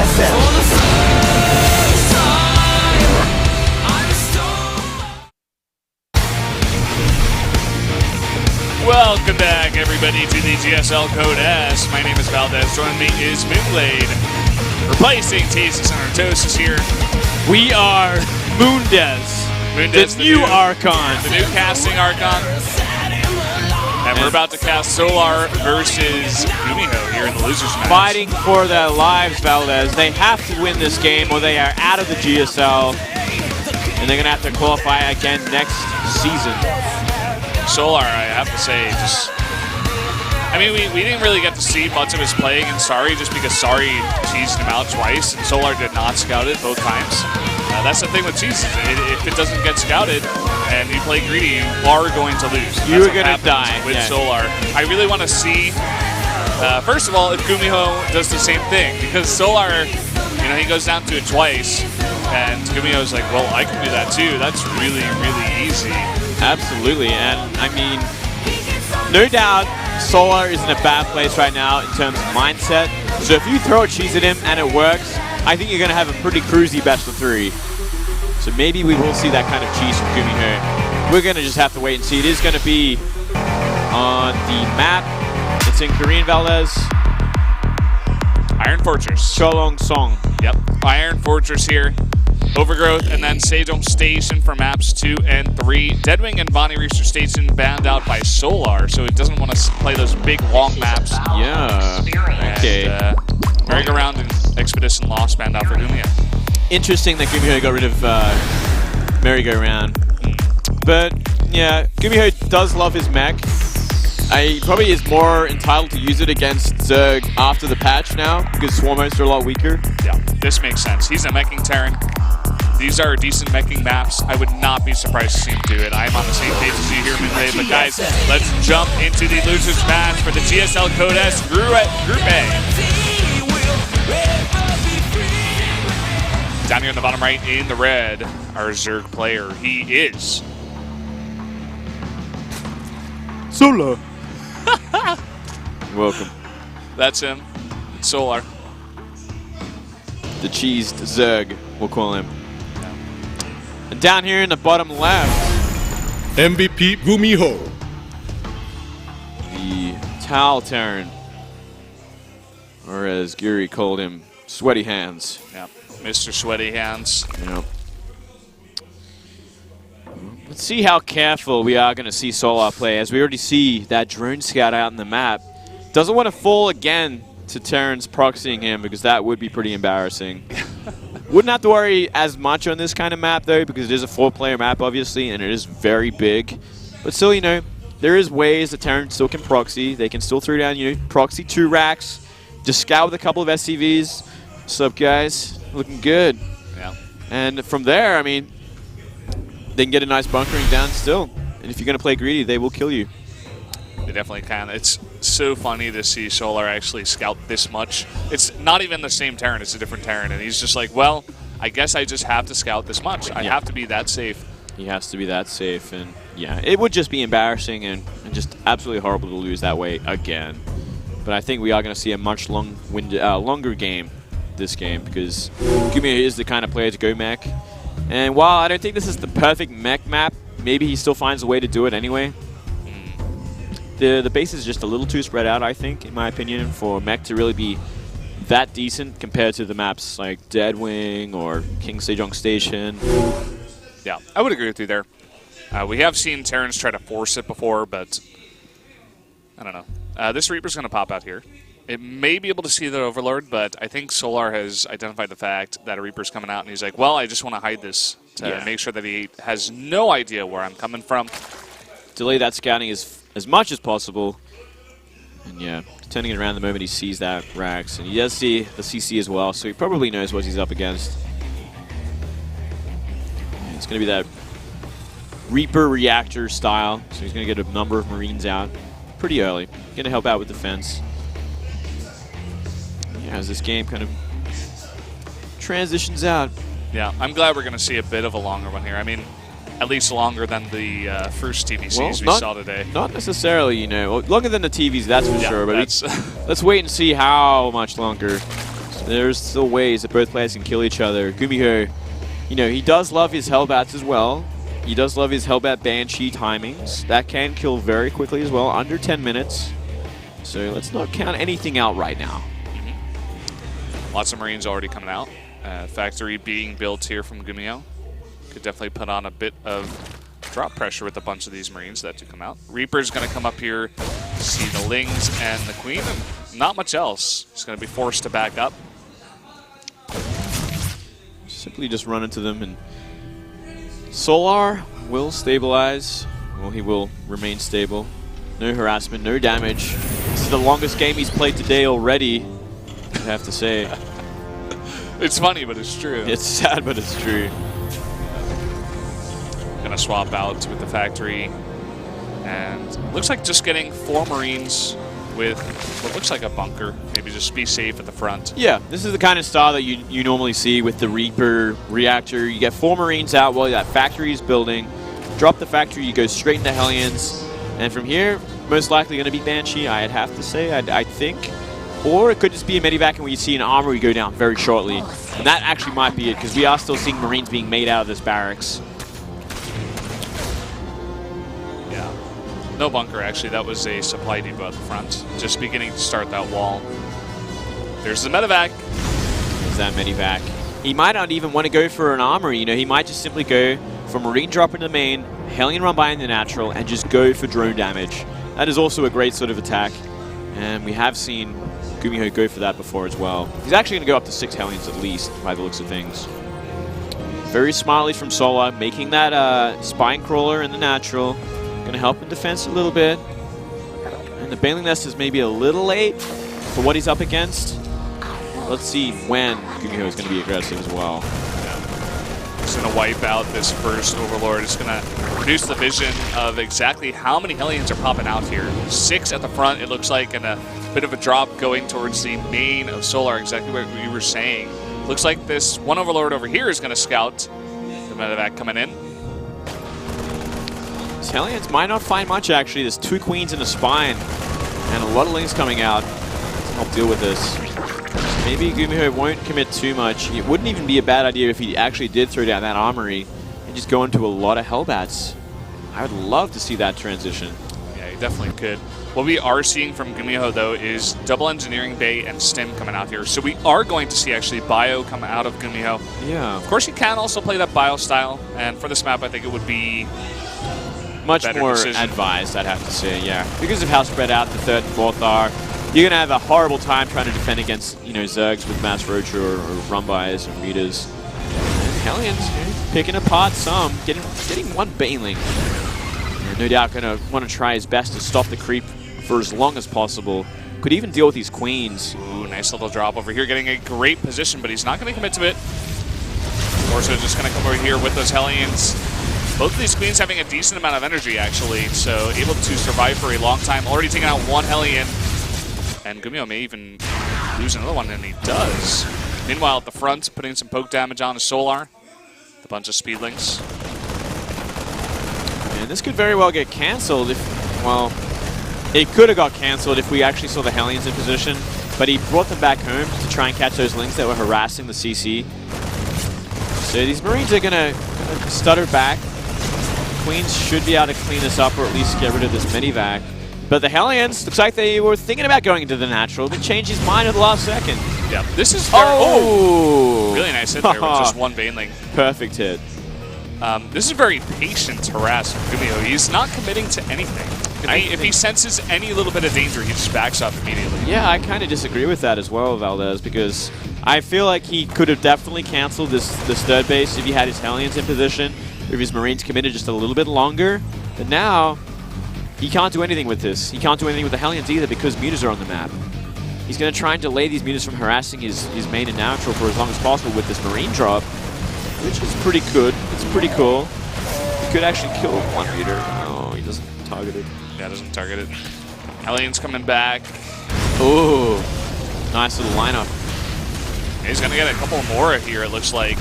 GSL. Welcome back, everybody, to the GSL Code S. My name is Valdez. Joining me is Moonblade. Replacing Tasis and Artosis here. We are Moondez, the new Archon. The new casting Archon. And we're about to cast Solar versus GuMiho here in the losers match. Fighting for their lives, Valdez. They have to win this game or they are out of the GSL. And they're going to have to qualify again next season. Solar, I have to say, just... I mean, we didn't really get to see much of his play against Sari just because Sari cheesed him out twice, and Solar did not scout it both times. That's the thing with cheeses. If it doesn't get scouted and you play greedy, you are going to lose. You are going to die. With Solar. I really want to see, first of all, if GuMiho does the same thing, because Solar, you know, he goes down to it twice, and GuMiho's like, well, I can do that too. That's really, really easy. Absolutely, and I mean, no doubt Solar is in a bad place right now in terms of mindset. So if you throw a cheese at him and it works, I think you're going to have a pretty cruisy best of 3. So maybe we will see that kind of cheese from GuMiho. We're going to just have to wait and see. It is going to be on the map. It's in Korean, Valdez. Iron Fortress. Cholong Song. Yep, Iron Fortress here. Overgrowth, and then Sejong Station for maps 2 and 3. Deadwing and Bonnie Reacher Station banned out by Solar, so it doesn't want to play those big, long maps. Yeah. Okay. And, Merry-Go-Round and Expedition Lost banned out for GuMiho. Interesting that GuMiho got rid of Merry-Go-Round. But, yeah, GuMiho does love his mech. He probably is more entitled to use it against Zerg after the patch now, because Swarmos are a lot weaker. Yeah, this makes sense. He's a meching Terran. These are decent meching maps. I would not be surprised to see him do it. I'm on the same page as you here, Moonblade. But guys, let's jump into the losers match for the GSL Code S Group A. Down here in the bottom right in the red, our Zerg player. He is Solar. Welcome. That's him. It's Solar. The cheesed Zerg, we'll call him. And down here in the bottom left, MVP GuMiho. the Towel Terran, or as Guri called him, Sweaty Hands. Yeah, Mr. Sweaty Hands. Yep. Let's see how careful we are going to see Solar play, as we already see that drone scout out in the map. Doesn't want to fall again to Terrans proxying him, because that would be pretty embarrassing. Wouldn't have to worry as much on this kind of map, though, because it is a 4-player map, obviously, and it is very big. But still, you know, there is ways that Terrans still can proxy. They can still throw down, you know, proxy 2 racks, just scout with a couple of SCVs. What's up, guys? Looking good. Yeah. And from there, I mean, they can get a nice bunkering down still. And if you're going to play greedy, they will kill you. They definitely can. It's so funny to see Solar actually scout this much. It's not even the same Terran, it's a different Terran. And he's just like, well, I guess I just have to scout this much. I have to be that safe. He has to be that safe. And yeah, it would just be embarrassing and just absolutely horrible to lose that way again. But I think we are going to see a much longer game this game, because GuMiho is the kind of player to go mech. And while I don't think this is the perfect mech map, maybe he still finds a way to do it anyway. The base is just a little too spread out, I think, in my opinion, for mech to really be that decent compared to the maps like Deadwing or King Sejong Station. Yeah, I would agree with you there. We have seen Terrans try to force it before, but I don't know. This Reaper's going to pop out here. It may be able to see the Overlord, but I think Solar has identified the fact that a Reaper's coming out, and he's like, well, I just want to hide this to make sure that he has no idea where I'm coming from. Delay that scouting as much as possible. And yeah, turning it around the moment he sees that Rax. And he does see the CC as well, so he probably knows what he's up against. And it's going to be that Reaper reactor style, so he's going to get a number of Marines out pretty early. Going to help out with defense. Yeah, as this game kind of transitions out. Yeah, I'm glad we're going to see a bit of a longer one here. I mean, at least longer than the first TVCs we saw today. Not necessarily, you know. Longer than the TVs, that's for sure. But let's wait and see how much longer. So there's still ways that both players can kill each other. GuMiho, you know, he does love his Hellbats as well. He does love his Hellbat Banshee timings. That can kill very quickly as well, under 10 minutes. So let's not count anything out right now. Lots of Marines already coming out. Factory being built here from GuMiho. Could definitely put on a bit of drop pressure with a bunch of these Marines that do come out. Reaper's going to come up here, see the Lings and the Queen, and not much else. He's going to be forced to back up. Simply just run into them, and Solar will stabilize. Well, he will remain stable. No harassment, no damage. This is the longest game he's played today already, I have to say. It's funny, but it's true. It's sad, but it's true. Gonna swap out with the Factory, and looks like just getting 4 Marines with what looks like a bunker. Maybe just be safe at the front. Yeah, this is the kind of style that you normally see with the Reaper reactor. You get 4 Marines out while that Factory is building. Drop the Factory, you go straight into Hellions, and from here, most likely going to be Banshee, I'd have to say, I think. Or it could just be a Medivac, and we see an Armory go down very shortly. And that actually might be it, because we are still seeing Marines being made out of this barracks. Yeah. No bunker, actually. That was a supply depot at the front. Just beginning to start that wall. There's the Medivac. There's that Medivac. He might not even want to go for an Armory. You know, he might just simply go for Marine drop in the main, Hellion run by in the natural, and just go for drone damage. That is also a great sort of attack. And we have seen GuMiho go for that before as well. He's actually going to go up to 6 Hellions at least, by the looks of things. Very smartly from Solar, making that Spine Crawler in the natural. Going to help in defense a little bit. And the Baneling Nest is maybe a little late for what he's up against. Let's see when GuMiho is going to be aggressive as well. He's going to wipe out this first Overlord. It's going to produce the vision of exactly how many Hellions are popping out here. 6 at the front, it looks like, and a bit of a drop going towards the main of Solar, exactly what you were saying. Looks like this one Overlord over here is going to scout. The Medivac coming in. These Hellions might not find much, actually. There's 2 Queens and a Spine, and a lot of Lings coming out to help deal with this. Maybe GuMiho won't commit too much. It wouldn't even be a bad idea if he actually did throw down that Armory and just go into a lot of Hellbats. I would love to see that transition. Yeah, he definitely could. What we are seeing from GuMiho, though, is double Engineering Bay and Stim coming out here. So we are going to see, actually, Bio come out of GuMiho. Yeah. Of course, you can also play that Bio style, and for this map, I think it would be much more decision. Advised, I'd have to say, yeah. Because of how spread out the 3rd and 4th are, you're going to have a horrible time trying to defend against, you know, Zergs with Mass Roach or Rumbys or Mutas. And Hellions, you know, picking apart some, getting one Baneling. And no doubt going to want to try his best to stop the creep for as long as possible. Could even deal with these Queens. Ooh, nice little drop over here, getting a great position, but he's not going to commit to it. Orso just going to come over here with those Hellions. Both of these Queens having a decent amount of energy, actually, so able to survive for a long time. Already taking out 1 Hellion. And GuMiho may even lose another one, and he does. Meanwhile, at the front, putting some poke damage on his Solar. A bunch of Speedlings. And this could very well get cancelled if, well, it could have got cancelled if we actually saw the Hellions in position, but he brought them back home to try and catch those Lings that were harassing the CC. So these Marines are going to stutter back. Queens should be able to clean this up or at least get rid of this Medivac. But the Hellions, looks like they were thinking about going into the natural, but changed his mind at the last second. Yeah, this is very, really nice hit there with just 1 Baneling. Perfect hit. This is very patient harass from GuMiho. He's not committing to anything. If he senses any little bit of danger, he just backs up immediately. Yeah, I kind of disagree with that as well, Valdez, because I feel like he could have definitely canceled this 3rd base if he had his Hellions in position, or if his Marines committed just a little bit longer. But now, he can't do anything with this. He can't do anything with the Hellions either because Mutas are on the map. He's going to try and delay these Mutas from harassing his main and natural for as long as possible with this Marine drop, which is pretty good. It's pretty cool. He could actually kill 1 Muta. Oh, he doesn't target it. Yeah, doesn't target it. Hellions coming back. Ooh, nice little lineup. Yeah, he's going to get a couple more here, it looks like.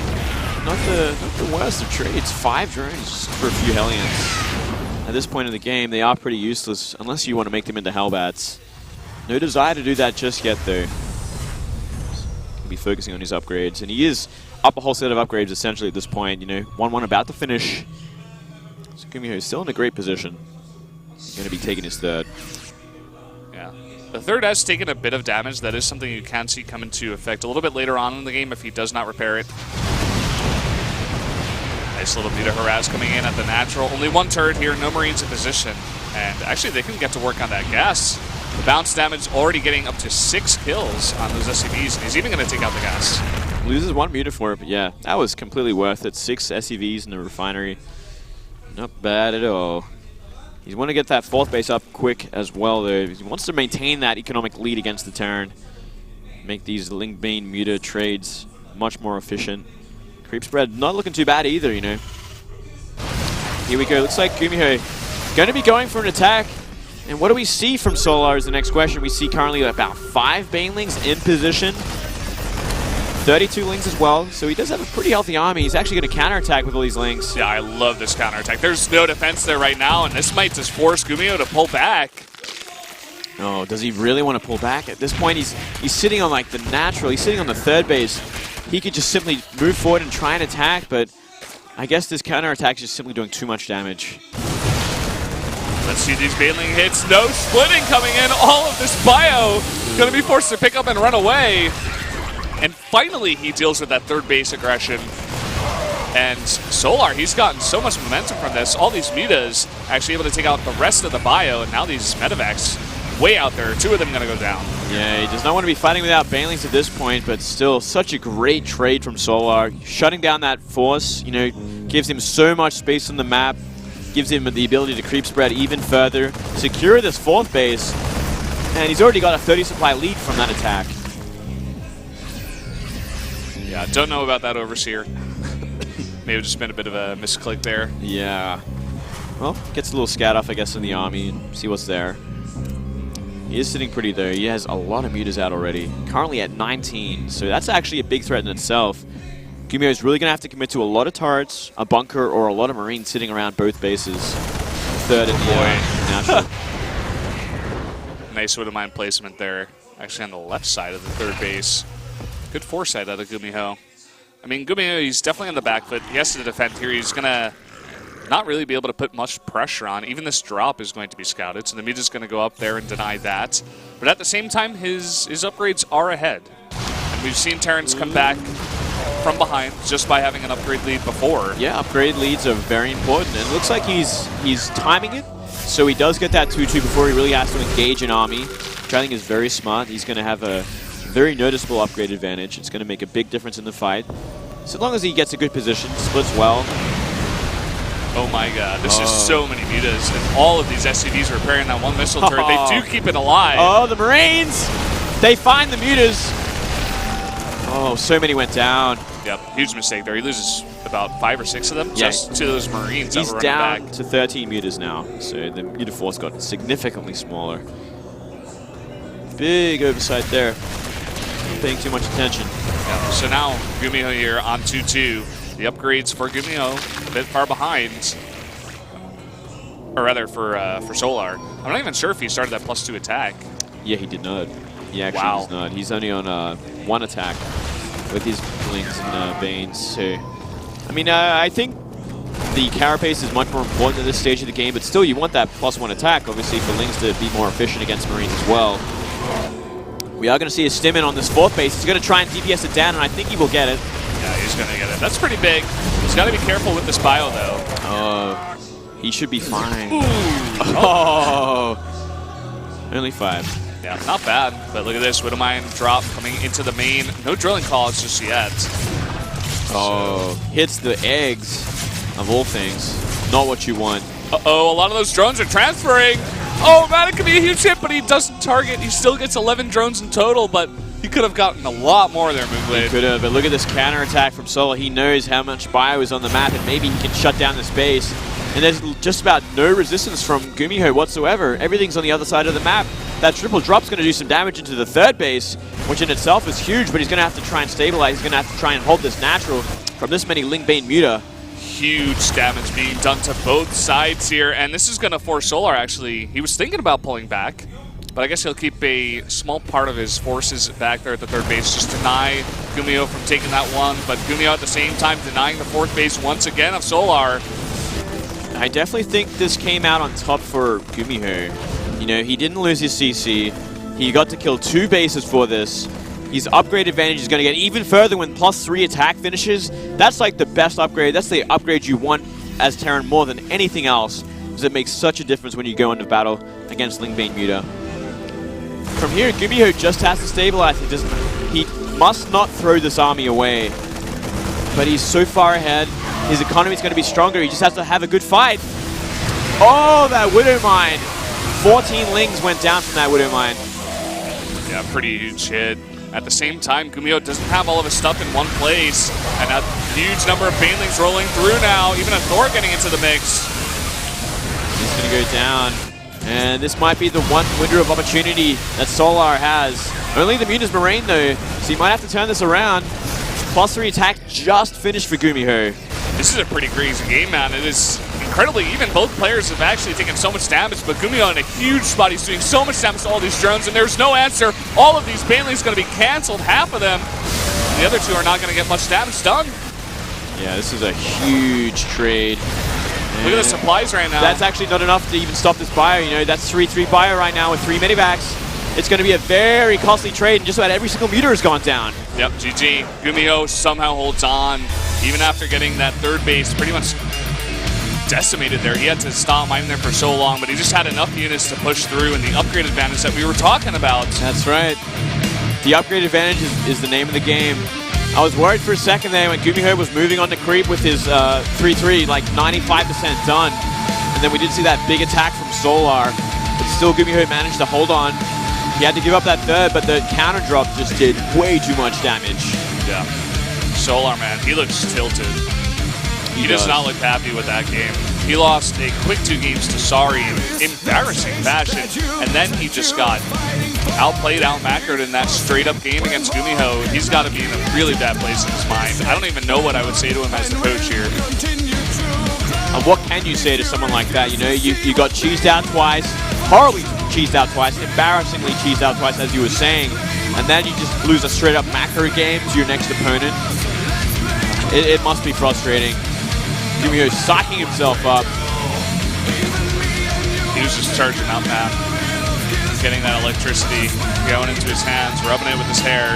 Not the worst of trades. 5 drones for a few Hellions. At this point in the game, they are pretty useless unless you want to make them into Hellbats. No desire to do that just yet, though. to be focusing on his upgrades. And he is up a whole set of upgrades essentially at this point. You know, 1-1 about to finish. So GuMiho is still in a great position. He's going to be taking his third. Yeah. The third has taken a bit of damage. That is something you can see come into effect a little bit later on in the game if he does not repair it. Nice little bit of harass coming in at the natural. Only one turret here, no Marines in position. And actually, they can get to work on that gas. The bounce damage already getting up to 6 kills on those SCVs. And he's even going to take out the gas. Loses 1 muta for it, but yeah, that was completely worth it. 6 SCVs in the refinery. Not bad at all. He's want to get that 4th base up quick as well, though. He wants to maintain that economic lead against the Terran. Make these Link Bane muta trades much more efficient. Creep spread not looking too bad either, you know. Here we go. Looks like GuMiho going to be going for an attack. And what do we see from Solar is the next question. We see currently about 5 Banelings in position. 32 Lings as well, so he does have a pretty healthy army. He's actually going to counterattack with all these Lings. Yeah, I love this counterattack. There's no defense there right now, and this might just force GuMiho to pull back. Oh, does he really want to pull back? At this point, he's sitting on like the natural. He's sitting on the 3rd base. He could just simply move forward and try and attack, but I guess this counterattack is just simply doing too much damage. Let's see these Baneling hits. No splitting coming in. All of this bio going to be forced to pick up and run away. And finally, he deals with that 3rd base aggression. And Solar, he's gotten so much momentum from this. All these mutas actually able to take out the rest of the bio, and now these medevacs way out there. 2 of them going to go down. Yeah, he does not want to be fighting without Banelings at this point, but still such a great trade from Solar. Shutting down that force, you know, gives him so much space on the map, gives him the ability to creep spread even further, secure this 4th base, and he's already got a 30 supply lead from that attack. Yeah, don't know about that Overseer. Maybe just been a bit of a misclick there. Yeah. Well, gets a little scat off, I guess, in the army and see what's there. He is sitting pretty there. He has a lot of mutas out already. Currently at 19, so that's actually a big threat in itself. GuMiho is really going to have to commit to a lot of turrets, a bunker, or a lot of Marines sitting around both bases. 3rd in the natural. Nice Widow Mine placement there. Actually on the left side of the 3rd base. Good foresight out of GuMiho. I mean, GuMiho, he's definitely on the back foot. He has to defend here. He's going to not really be able to put much pressure on. Even this drop is going to be scouted, so the muta's going to go up there and deny that. But at the same time, his upgrades are ahead. And we've seen Terrans come back from behind just by having an upgrade lead before. Yeah, upgrade leads are very important. And it looks like he's timing it, so he does get that 2-2 before he really has to engage an army, which I think is very smart. He's going to have a very noticeable upgrade advantage. It's going to make a big difference in the fight. So long as he gets a good position, splits well. Oh my god, this is so many mutas, and all of these SCVs are repairing that one missile turret. They do keep it alive. Oh, the Marines! They find the mutas. Oh, so many went down. Yep, huge mistake there. He loses about 5 or 6 of them just to those Marines. He's that were down back. to 13 mutas now, so the muta force got significantly smaller. Big oversight there. Paying too much attention. Yeah, so now GuMiho here on 2-2. The upgrades for GuMiho a bit far behind, or rather for Solar. I'm not even sure if he started that +2 attack. Yeah, he did not. He actually does not. He's only on 1 attack with his Lings and Banes. So, I mean, I think the carapace is much more important at this stage of the game, but still, you want that +1 attack, obviously, for Lings to be more efficient against Marines as well. We are going to see a stim in on this 4th base. He's going to try and DPS it down, and I think he will get it. Yeah, he's going to get it. That's pretty big. He's got to be careful with this bio, though. He should be fine. Ooh. Oh. Only 5. Yeah, not bad. But look at this. Widow Mine drop coming into the main. No drilling calls just yet. Oh, hits the eggs, of all things. Not what you want. Uh-oh, a lot of those drones are transferring. Oh, that could be a huge hit, but he doesn't target. He still gets 11 drones in total, but he could have gotten a lot more there, Moonblade. He could have, but look at this counterattack from Solar. He knows how much bio is on the map, and maybe he can shut down this base. And there's just about no resistance from GuMiho whatsoever. Everything's on the other side of the map. That triple drop's going to do some damage into the 3rd base, which in itself is huge, but he's going to have to try and stabilize. He's going to have to try and hold this natural from this many Link Bane muta. Huge damage being done to both sides here, and this is going to force Solar, actually. He was thinking about pulling back. But I guess he'll keep a small part of his forces back there at the third base, just deny GuMiho from taking that one. But GuMiho at the same time denying the fourth base once again of Solar. I definitely think this came out on top for GuMiho. You know, he didn't lose his CC. He got to kill 2 bases for this. His upgrade advantage is going to get even further when +3 attack finishes. That's like the best upgrade. That's the upgrade you want as Terran more than anything else, because it makes such a difference when you go into battle against Lingbane Muta. From here, GuMiho just has to stabilize. He must not throw this army away. But he's so far ahead. His economy is going to be stronger. He just has to have a good fight. Oh, that Widow Mine. 14 Lings went down from that Widow Mine. Yeah, pretty huge hit. At the same time, GuMiho doesn't have all of his stuff in one place. And a huge number of Banelings rolling through now. Even a Thor getting into the mix. He's going to go down. And this might be the one window of opportunity that Solar has. Only the Muta's Moraine though, so you might have to turn this around. +3 attack just finished for GuMiho. This is a pretty crazy game, man. It is incredibly even. Both players have actually taken so much damage, but GuMiho in a huge spot. He's doing so much damage to all these drones, and there's no answer. All of these Banelings going to be canceled, half of them. The other 2 are not going to get much damage done. Yeah, this is a huge trade. Look at the supplies right now. That's actually not enough to even stop this bio. You know, that's 3-3 bio right now with 3 medivacs. It's going to be a very costly trade, and just about every single meter has gone down. Yep, GG. GuMiho somehow holds on, even after getting that third base pretty much decimated there. He had to stop mining there for so long, but he just had enough units to push through, and the upgrade advantage that we were talking about. That's right. The upgrade advantage is the name of the game. I was worried for a second there when GuMiho was moving on to creep with his 3-3, like 95% done. And then we did see that big attack from Solar, but still GuMiho managed to hold on. He had to give up that third, but the counter drop just did way too much damage. Yeah. Solar, man, he looks tilted. He does not look happy with that game. He lost a quick 2 games to Sari in embarrassing fashion, and then he just got outplayed, outmackered in that straight-up game against GuMiho. He's got to be in a really bad place in his mind. I don't even know what I would say to him as the coach here. And what can you say to someone like that? You know, you got cheesed out twice, horribly cheesed out twice, embarrassingly cheesed out twice, as you were saying, and then you just lose a straight-up macro game to your next opponent. It must be frustrating. GuMiho psyching himself up. He was just charging up, man. Getting that electricity going into his hands, rubbing it with his hair.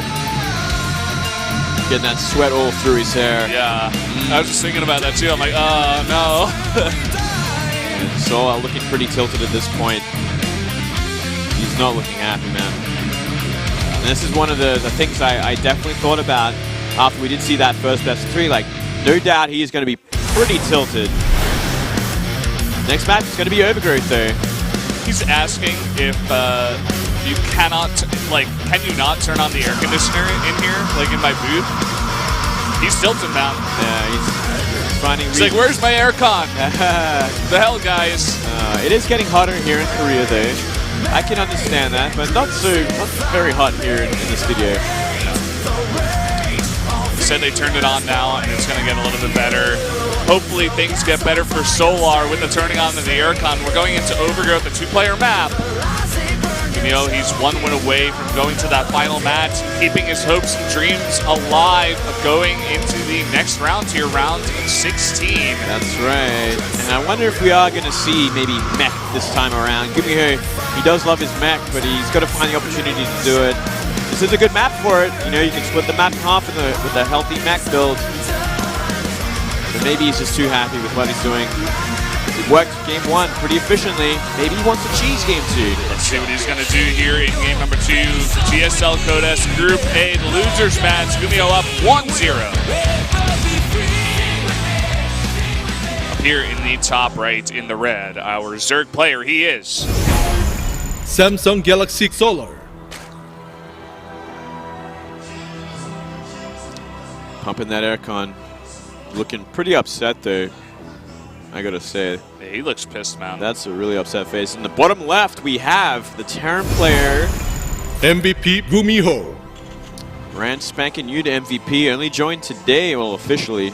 Getting that sweat all through his hair. Yeah, I was just thinking about that too. I'm like, oh no. Solar looking pretty tilted at this point. He's not looking happy, man. And this is one of the things I definitely thought about after we did see that first best of 3. Like, no doubt he is going to be pretty tilted. Next match is going to be Overgrowth though. He's asking if you cannot, like, can you not turn on the air conditioner in here, like in my booth? He's tilted, man. Yeah, he's finding. He's like, where's my aircon? The hell, guys. It is getting hotter here in Korea though. I can understand that, but not very hot here in this video. They said they turned it on now, and it's going to get a little bit better. Hopefully things get better for Solar with the turning on of the aircon. We're going into Overgrowth, the 2-player map. GuMiho, he's 1 win away from going to that final match, keeping his hopes and dreams alive of going into the next round here, round 16. That's right. And I wonder if we are going to see maybe mech this time around. GuMiho, he does love his mech, but he's got to find the opportunity to do it. This is a good map for it. You know, you can split the map in half with a healthy mech build. But maybe he's just too happy with what he's doing. It worked game 1 pretty efficiently. Maybe he wants to cheese game 2. Let's see what he's going to do here in game number 2. The GSL Codes Group A losers match. GuMiho up 1-0. Up here in the top right in the red, our Zerg player, he is Samsung Galaxy Solar. Pumping that aircon. Looking pretty upset though, I gotta say. Yeah, he looks pissed, man. That's a really upset face. In the bottom left, we have the Terran player, MVP GuMiho. brand spanking new to MVP. Only joined today, well, officially.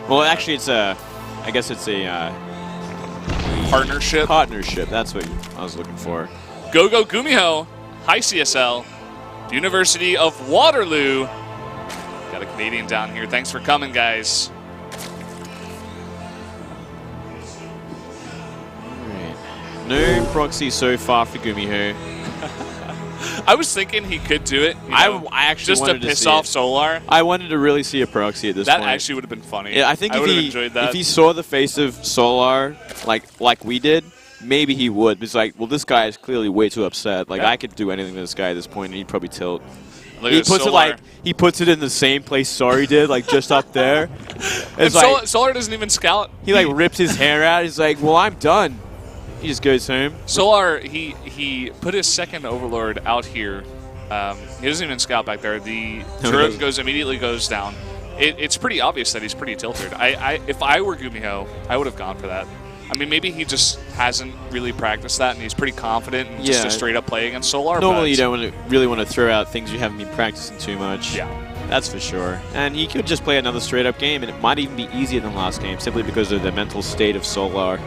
Well, actually, it's a, I guess it's a partnership. Partnership. That's what I was looking for. Go GuMiho, High CSL, University of Waterloo. Got a Canadian down here. Thanks for coming, guys. Alright. No proxy so far for GuMiho. I was thinking he could do it. I actually just to wanted to piss see off it. Solar. I wanted to really see a proxy at this That point. actually would have been funny. Yeah, I think would have enjoyed that. if he saw the face of Solar like we did, maybe he would. It's like, well, this guy is clearly way too upset. Like, Yeah. I could do anything to this guy at this point, and he'd probably tilt. Look He at puts it Solar. he puts it in the same place Sorry did, like just up there. And It's like Solar doesn't even scout. he like rips his hair out. He's like, well, I'm done. He just goes home. Solar, he put his second Overlord out here. He doesn't even scout back there. The turret immediately goes down. It's pretty obvious that he's pretty tilted. If I were GuMiho, I would have gone for that. I mean, maybe he just hasn't really practiced that, and he's pretty confident in just a straight-up play against Solar. Normally, you don't really want to throw out things you haven't been practicing too much. Yeah. That's for sure. And he could just play another straight-up game, and it might even be easier than last game, simply because of the mental state of Solar.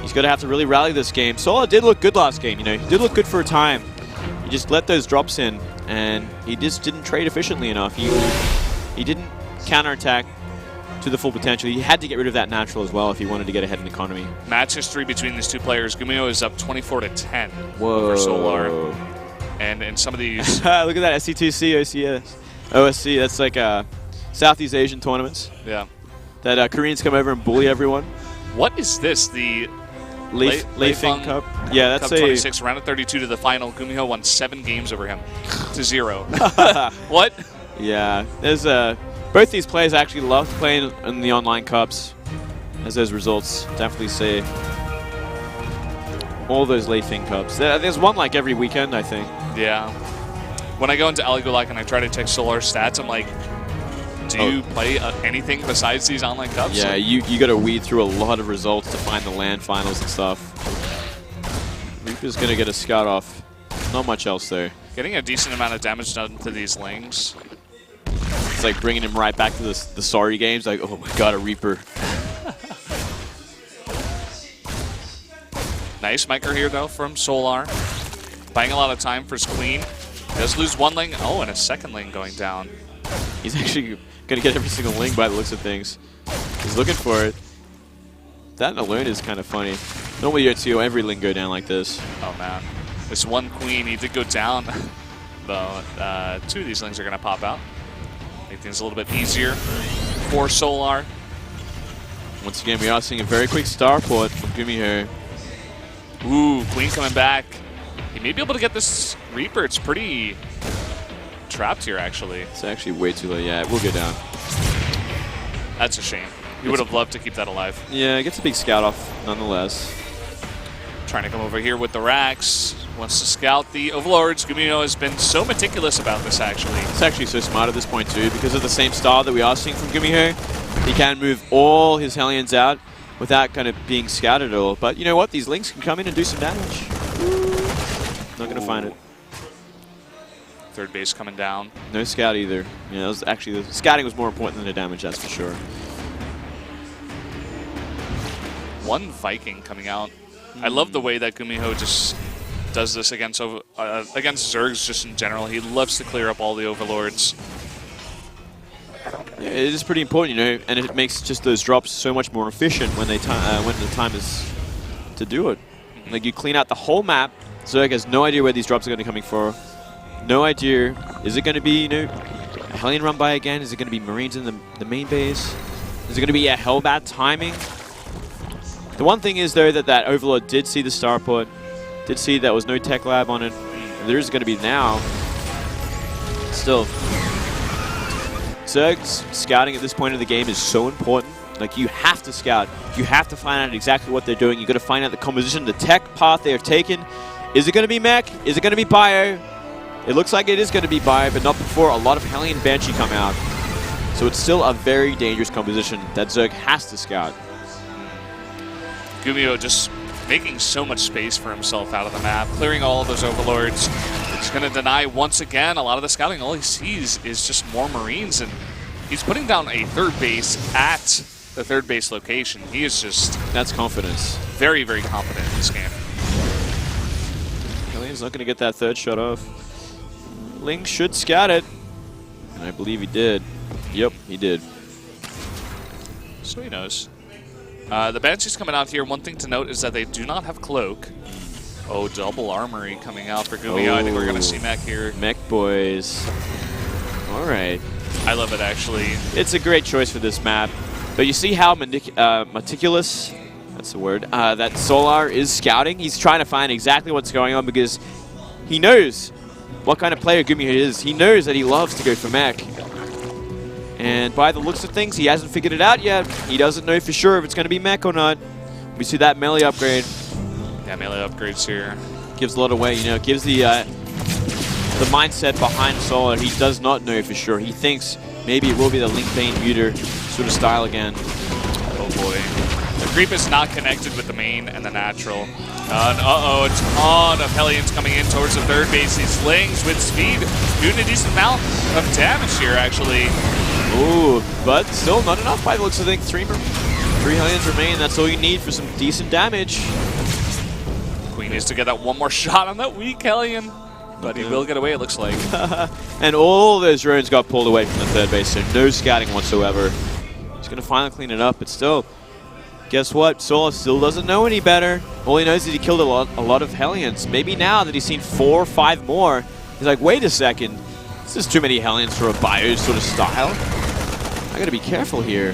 He's going to have to really rally this game. Solar did look good last game, you know. He did look good for a time. He just let those drops in, and he just didn't trade efficiently enough. He didn't counterattack to the full potential. He had to get rid of that natural as well if he wanted to get ahead in economy. Match history between these two players. GuMiho is up 24-10 Whoa. over Solar. And in some of these... Look at that, SC2C, OCS. OSC, that's like Southeast Asian tournaments. Yeah. That Koreans come over and bully everyone. What is this? The Leifing Cup. Yeah, that's Cup 26, round of 32 to the final. GuMiho won 7 games over him to 0. What? Yeah, there's both these players actually love playing in the online cups, as those results definitely say. All those Leifing Cups. There's one like every weekend, I think. Yeah. When I go into Aligulak and I try to check Solar stats, I'm like, do you play anything besides these online cups? Yeah, Like, you got to weed through a lot of results to find the LAN finals and stuff. Reaper's going to get a scout off. Not much else there. getting a decent amount of damage done to these lings. It's like bringing him right back to the sorry games. Like, oh my god, a Reaper. Nice micro here, though, from Solar. Buying a lot of time for his queen. Does lose one ling. Oh, and a second ling going down. He's actually going to get every single ling by the looks of things. He's looking for it. That alone is kind of funny. Normally you see every ling go down like this. Oh, man. This one queen, he did go down. Though, 2 of these lings are going to pop out. Make things a little bit easier for Solar. Once again, we are seeing a very quick starport from GuMiho. Ooh, queen coming back. He may be able to get this Reaper. It's pretty trapped here, actually. It's actually way too late. Yeah, it will go down. That's a shame. He would have loved to keep that alive. Yeah, it gets a big scout off nonetheless. Trying to come over here with the racks. Wants to scout the Overlords. GuMiho has been so meticulous about this, actually. It's actually so smart at this point, too, because of the same style that we are seeing from GuMiho. He can move all his Hellions out without kind of being scouted at all. But you know what? These links can come in and do some damage. Not going to find it. Third base coming down. No scout either. Yeah, that was actually the scouting was more important than the damage, that's for sure. One Viking coming out. I love the way that GuMiho just does this against Zergs just in general. He loves to clear up all the Overlords. Yeah, it is pretty important, you know, and it makes just those drops so much more efficient when the time is to do it. Like, you clean out the whole map. Zerg has no idea where these drops are going to be coming for. No idea. Is it going to be, you know, a Hellion run by again? Is it going to be Marines in the main base? Is it going to be a Hellbat timing? The one thing is, though, that Overlord did see the starport, did see there was no tech lab on it. There is going to be now. Still, Zerg's scouting at this point of the game is so important. Like, you have to scout. You have to find out exactly what they're doing. You've got to find out the composition, the tech path they have taken. Is it going to be mech? Is it going to be bio? It looks like it is going to be bio, but not before a lot of Hellion Banshee come out. So it's still a very dangerous composition that Zerg has to scout. GuMiho just making so much space for himself out of the map, clearing all of those Overlords. He's going to deny once again a lot of the scouting. All he sees is just more Marines, and he's putting down a third base at the third base location. He is just... That's confidence. Very, very confident in this game. he's not going to get that third shot off. Ling should scout it. And I believe he did. Yep, he did. So he knows. The Banshee's coming out here. One thing to note is that they do not have Cloak. Oh, double armory coming out for GuMiho. I think we're going to see Mech here. Mech boys. All right. I love it, actually. It's a great choice for this map. But you see how meticulous, that's the word, that Solar is scouting. He's trying to find exactly what's going on because he knows what kind of player GuMiho is. He knows that he loves to go for Mech. And by the looks of things, he hasn't figured it out yet. He doesn't know for sure if it's going to be Mech or not. We see that melee upgrade. Yeah, melee upgrades here. Gives a lot away, you know, gives the mindset behind Solar. He does not know for sure. He thinks maybe it will be the Link Bane Muter sort of style again. Oh boy. The creep is not connected with the main and the natural. And uh-oh, a ton of Hellions coming in towards the third base. These Lings with speed doing a decent amount of damage here, actually. Ooh, but still not enough by the looks of things. Three Hellions remain. That's all you need for some decent damage. Queen needs to get that one more shot on that weak Hellion. But he will get away, it looks like. And all those drones got pulled away from the third base, so no scouting whatsoever. He's going to finally clean it up, but still, guess what? Solar still doesn't know any better. All he knows is he killed a lot of Hellions. Maybe now that he's seen 4 or 5 more, he's like, wait a second. This is too many Hellions for a bio sort of style. I got to be careful here.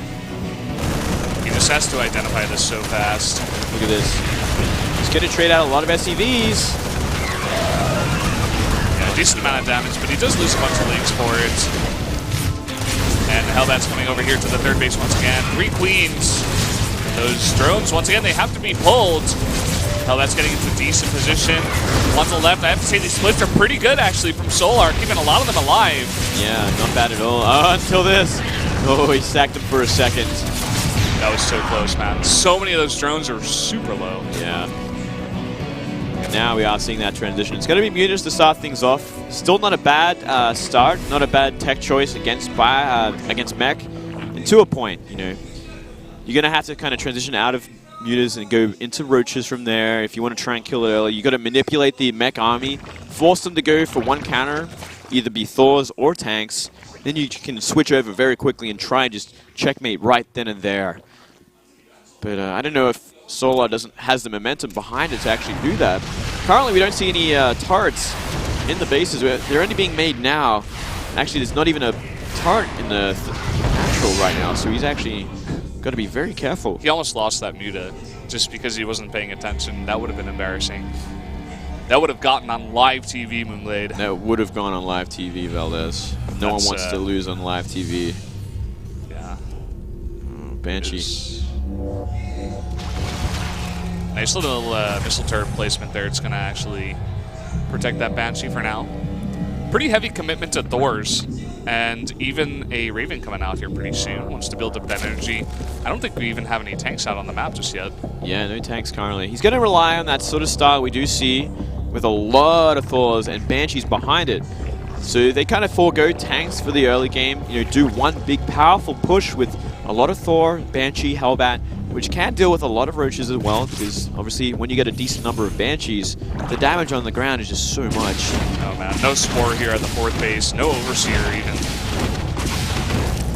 He just has to identify this so fast. Look at this. He's going to trade out a lot of SCVs. Decent amount of damage, but he does lose a bunch of links for it. And Hellbat's coming over here to the third base once again. 3 Queens. Those drones, once again, they have to be pulled. Hellbat's getting into decent position. One to the left. I have to say these splits are pretty good, actually, from Solar, keeping a lot of them alive. Yeah, not bad at all. Until this. Oh, he sacked them for a second. That was so close, man. So many of those drones are super low. Yeah. Now we are seeing that transition. It's going to be Mutas to start things off. Still not a bad start, not a bad tech choice against Mech. And to a point, you know, you're going to have to kind of transition out of Mutas and go into Roaches from there. If you want to try and kill it early, you got to manipulate the Mech army, force them to go for one counter, either be Thors or tanks. Then you can switch over very quickly and try and just checkmate right then and there. But I don't know if Solar has the momentum behind it to actually do that. Currently, we don't see any turrets in the bases. They're only being made now. Actually, there's not even a turret in the natural right now, so he's actually got to be very careful. He almost lost that Muta just because he wasn't paying attention. That would have been embarrassing. That would have gotten on live TV, Moonblade. That would have gone on live TV, Valdez. No one wants to lose on live TV. Yeah. Oh, Banshee. Nice little missile turret placement there. It's going to actually protect that Banshee for now. Pretty heavy commitment to Thors. And even a Raven coming out here pretty soon. Wants to build up that energy. I don't think we even have any tanks out on the map just yet. Yeah, no tanks currently. He's going to rely on that sort of style we do see with a lot of Thors and Banshees behind it. So they kind of forego tanks for the early game. You know, do one big powerful push with a lot of Thor, Banshee, Hellbat, which can deal with a lot of Roaches as well, because obviously when you get a decent number of Banshees, the damage on the ground is just so much. Oh man, no Spore here at the fourth base, no Overseer even.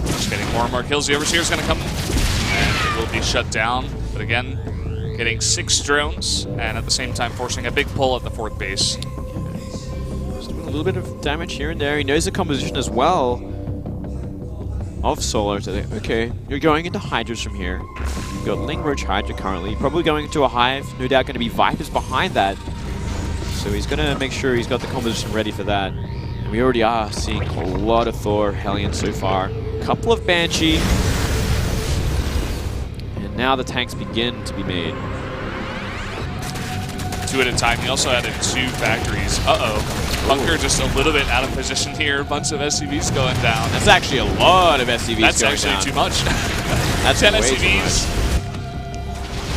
Just getting more and more kills. The Overseer is going to come, and it will be shut down. But again, getting 6 drones, and at the same time forcing a big pull at the fourth base. Just doing a little bit of damage here and there. He knows the composition as well of Solar. So okay, you're going into Hydras from here. You've got Ling Roach Hydra currently. Probably going into a Hive. No doubt going to be Vipers behind that. So he's going to make sure he's got the composition ready for that. And we already are seeing a lot of Thor Hellion so far. Couple of Banshee. And now the tanks begin to be made. 2 at a time. He also added 2 factories. Uh-oh. Bunker just a little bit out of position here. A bunch of SCVs going down. That's actually a lot of SCVs going down. That's actually too much. That's 10 way SCVs.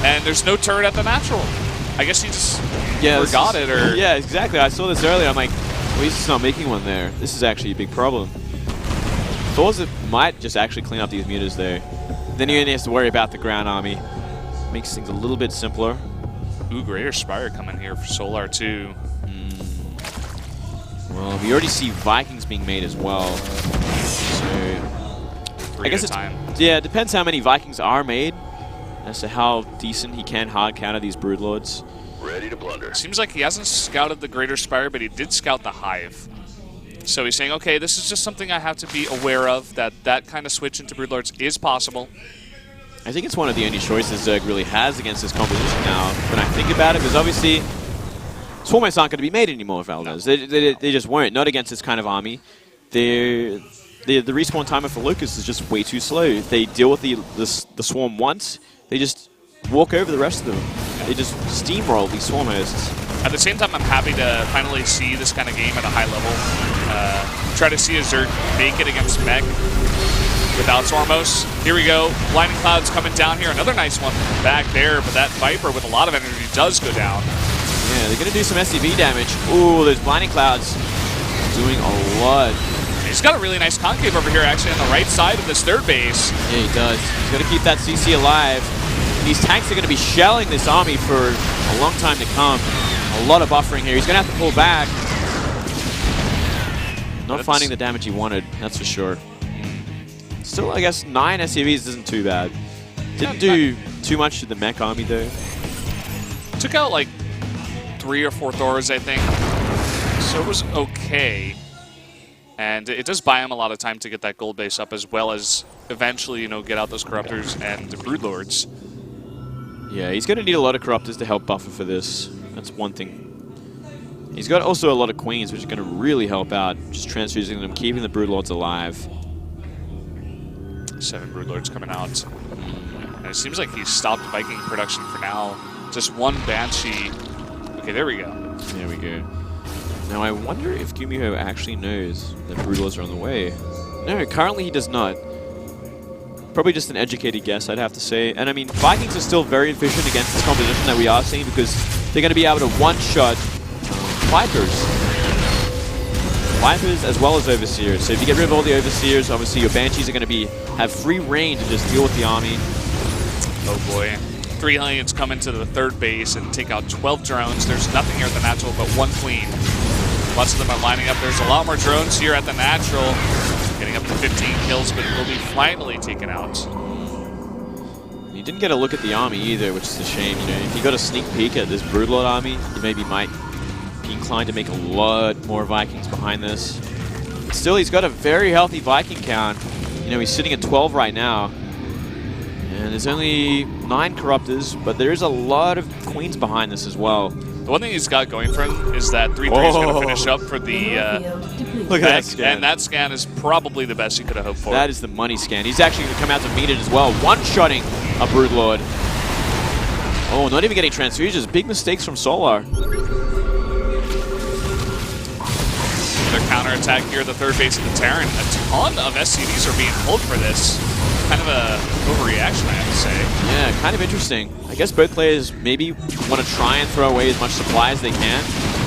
And there's no turret at the natural. I guess he just forgot it, or... Yeah, exactly. I saw this earlier. I'm like, well, he's just not making one there. This is actually a big problem. Thors might just actually clean up these Mutas there. Then he only has to worry about the ground army. Makes things a little bit simpler. Ooh, Greater Spire coming here for Solar too. Well, we already see Vikings being made as well. So I guess it depends how many Vikings are made as to how decent he can hard counter these Broodlords. Ready to plunder. Seems like he hasn't scouted the Greater Spire, but he did scout the Hive. So he's saying, okay, this is just something I have to be aware of, that kind of switch into Broodlords is possible. I think it's one of the only choices Zerg really has against this composition now, when I think about it, because obviously Swarmers aren't going to be made anymore, Valdez. No. They just weren't, not against this kind of army. The respawn timer for Lucas is just way too slow. If they deal with the Swarm once, they just walk over the rest of them. They just steamroll these Swarm hosts. At the same time, I'm happy to finally see this kind of game at a high level. Try to see a Zerg make it against Mech without Swarmos. Here we go. Blinding Cloud's coming down here. Another nice one back there, but that Viper with a lot of energy does go down. Yeah, they're going to do some SCV damage. Ooh, those Blinding Clouds doing a lot. He's got a really nice concave over here, actually, on the right side of this third base. Yeah, he does. He's going to keep that CC alive. These tanks are going to be shelling this army for a long time to come. A lot of buffering here. He's going to have to pull back. Not finding the damage he wanted, that's for sure. Still, I guess 9 SCVs isn't too bad. Didn't do too much to the mech army, though. Took out like 3 or 4 Thors, I think. So it was okay. And it does buy him a lot of time to get that gold base up, as well as eventually, you know, get out those Corruptors and the Broodlords. Yeah, he's going to need a lot of Corruptors to help buffer for this. That's one thing. He's got also a lot of Queens, which is going to really help out. Just transfusing them, keeping the Broodlords alive. 7 Broodlords coming out. And it seems like he's stopped Viking production for now. Just 1 Banshee. Okay, there we go. There we go. Now, I wonder if GuMiho actually knows that Broodlords are on the way. No, currently he does not. Probably just an educated guess, I'd have to say. And I mean, Vikings are still very efficient against this composition that we are seeing, because they're going to be able to one-shot Vipers. Vipers as well as Overseers. So if you get rid of all the Overseers, obviously your Banshees are going to have free reign to just deal with the army. Oh boy. 3 Hellions come into the third base and take out 12 drones. There's nothing here at the natural but 1 Queen. Lots of them are lining up. There's a lot more drones here at the natural. Getting up to 15 kills, but it will be finally taken out. You didn't get a look at the army either, which is a shame. You know, if you got a sneak peek at this Broodlord army, you maybe might be inclined to make a lot more Vikings behind this. But still, he's got a very healthy Viking count. You know, he's sitting at 12 right now. And there's only 9 Corruptors, but there is a lot of Queens behind this as well. The one thing he's got going for him is that 3-3 is going to finish up for the look at that scan. And that scan is probably the best he could have hoped for. That is the money scan. He's actually going to come out to meet it as well. One-shotting a Broodlord. Oh, not even getting transfusions. Big mistakes from Solar. Their counterattack here at the third base of the Terran. A ton of SCVs are being pulled for this. Kind of a overreaction, I have to say. Yeah, kind of interesting. I guess both players maybe want to try and throw away as much supply as they can.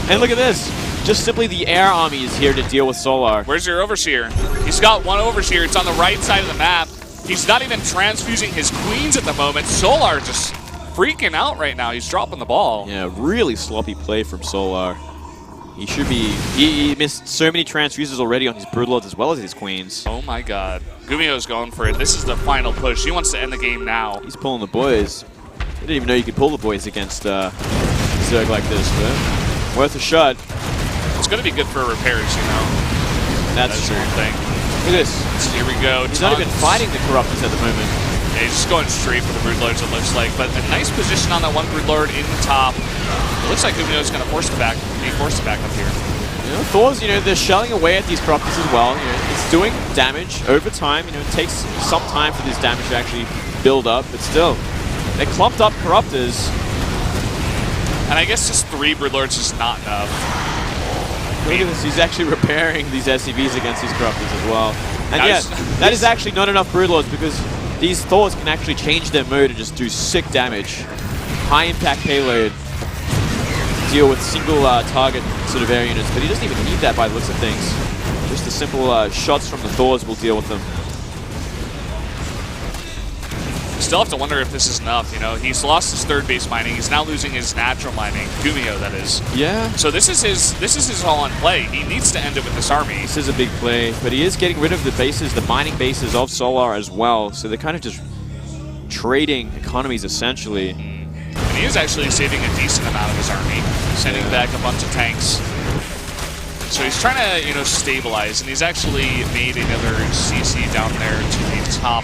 And look at this. Just simply the air army is here to deal with Solar. Where's your Overseer? He's got 1 Overseer. It's on the right side of the map. He's not even transfusing his Queens at the moment. Solar just freaking out right now. He's dropping the ball. Yeah, really sloppy play from Solar. He should be... He missed so many transfuses already on his Broodlords as well as his Queens. Oh my god. GuMiho's going for it. This is the final push. He wants to end the game now. He's pulling the boys. I didn't even know you could pull the boys against Zerg like this, but worth a shot. It's going to be good for repairs, you know. That's the true. thing. Look at this. Here we go. He's not even fighting the Corruptors at the moment. Yeah, he's just going straight for the Broodlords, it looks like. But a nice position on that 1 Broodlord in the top. It looks like GuMiho's going to be forced to back up here. You know, Thors, you know, they're shelling away at these Corruptors as well. You know, it's doing damage over time. You know, it takes some time for this damage to actually build up, but still, they're clumped up Corruptors. And I guess just 3 Broodlords is not enough. Look at this, he's actually repairing these SCVs against these Corruptors as well. And Guys, yeah, that is actually not enough Broodlords, because these Thors can actually change their mode and just do sick damage. High impact payload. Deal with single target sort of air units, but he doesn't even need that by the looks of things. Just the simple shots from the Thors will deal with them. Still have to wonder if this is enough. You know, he's lost his third base mining. He's now losing his natural mining, GuMiho, that is. Yeah. So this is his all-on play. He needs to end it with this army. This is a big play, but he is getting rid of the bases, the mining bases of Solar as well. So they're kind of just trading economies essentially. And he is actually saving a decent amount of his army, sending back a bunch of tanks. So he's trying to, you know, stabilize, and he's actually made another CC down there to the top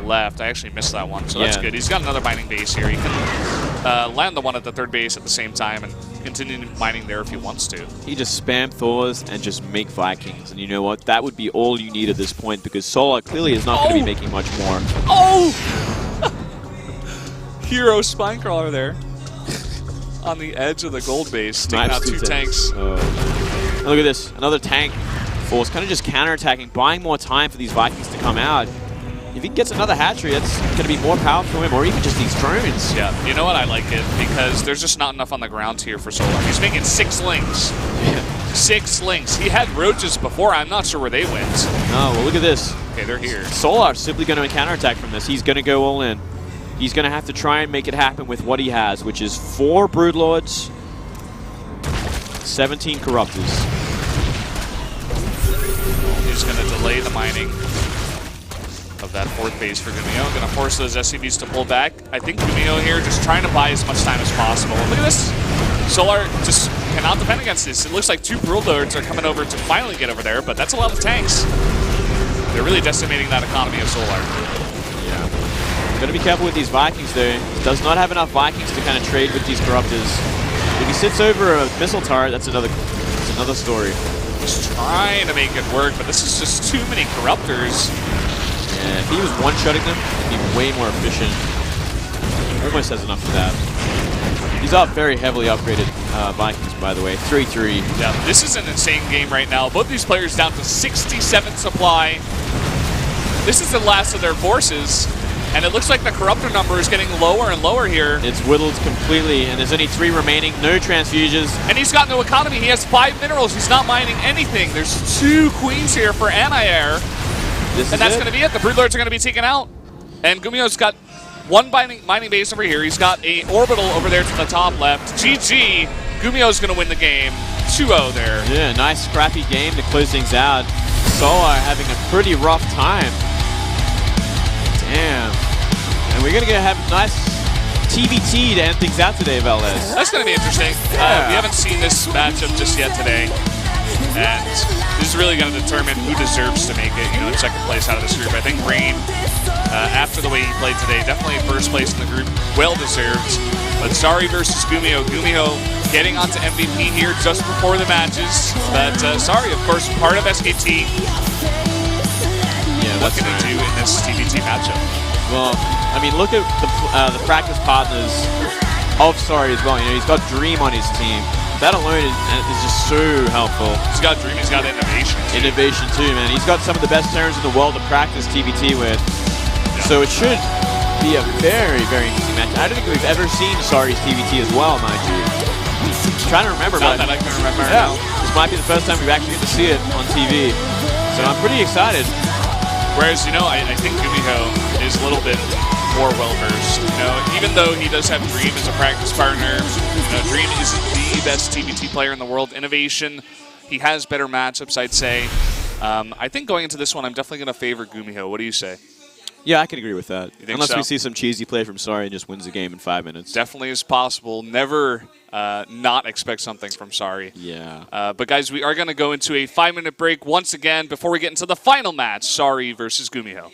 left. I actually missed that one, so that's good. He's got another mining base here. He can land the one at the third base at the same time and continue mining there if he wants to. He just spam Thors and just make Vikings, and you know what? That would be all you need at this point because Solar clearly is not going to be making much more. Oh! Hero Spinecrawler there on the edge of the gold base, taking out two tanks. And look at this, another tank force kind of just counterattacking, buying more time for these Vikings to come out. If he gets another hatchery, that's going to be more power for him, or even just these drones. Yeah, you know what? I like it because there's just not enough on the ground here for Solar. He's making 6 links. Yeah. 6 links. He had roaches before. I'm not sure where they went. Oh, well, look at this. Okay, they're here. Solar's simply going to counterattack from this. He's going to go all in. He's going to have to try and make it happen with what he has, which is 4 Broodlords, 17 Corruptors. He's going to delay the mining of that 4th base for GuMiho. Going to force those SCVs to pull back. I think GuMiho here just trying to buy as much time as possible. Look at this. Solar just cannot defend against this. It looks like 2 Broodlords are coming over to finally get over there, but that's a lot of tanks. They're really decimating that economy of Solar. Yeah. Got to be careful with these Vikings, though. He does not have enough Vikings to kind of trade with these Corruptors. If he sits over a missile turret, that's another story. Just trying to make it work, but this is just too many Corruptors. Yeah, if he was one-shotting them, it'd be way more efficient. Almost has enough for that. These are very heavily upgraded Vikings, by the way. 3-3. Yeah, this is an insane game right now. Both these players down to 67 supply. This is the last of their forces, and it looks like the Corruptor number is getting lower and lower here. It's whittled completely, and there's only 3 remaining. No transfusions. And he's got no economy. He has 5 minerals. He's not mining anything. There's 2 queens here for Anti-Air. And that's going to be it. The Broodlords are going to be taken out. And GuMiho's got 1 mining base over here. He's got a orbital over there to the top left. GG. GuMiho's going to win the game. 2-0 there. Yeah, nice scrappy game to close things out. Solar having a pretty rough time. Damn. And we're going to have a nice TvT to end things out today, Valdez. That's going to be interesting. We haven't seen this matchup just yet today. And this is really going to determine who deserves to make it, you know, in 2nd place out of this group. I think Rain, after the way he played today, definitely 1st place in the group, well deserved. But Sari versus GuMiho. GuMiho getting onto MVP here just before the matches. But Sari, of course, part of SKT. Yeah, what can he do in this TvT matchup? Well, I mean, look at the practice partners of Sari as well. You know, he's got Dream on his team. That alone is just so helpful. He's got Dream, he's got Innovation too. Innovation too, man. He's got some of the best Terrans in the world to practice TvT with. Yeah. So it should be a very, very interesting match. I don't think we've ever seen Sari's TvT as well, mind you. I'm trying to remember, but I can remember. Yeah, this might be the first time we've actually get to see it on TV. So I'm pretty excited. Whereas, you know, I think GuMiho is a little bit more well-versed. You know, even though he does have Dream as a practice partner, you know, Dream isn't the best TvT player in the world. Innovation, he has better matchups, I'd say. I think going into this one, I'm definitely going to favor GuMiho. What do you say? Yeah, I can agree with that. Unless we see some cheesy play from Sari and just wins the game in 5 minutes. Definitely is possible. Never not expect something from Sari. Yeah. But guys, we are going to go into a 5-minute break once again before we get into the final match, Sari versus GuMiho.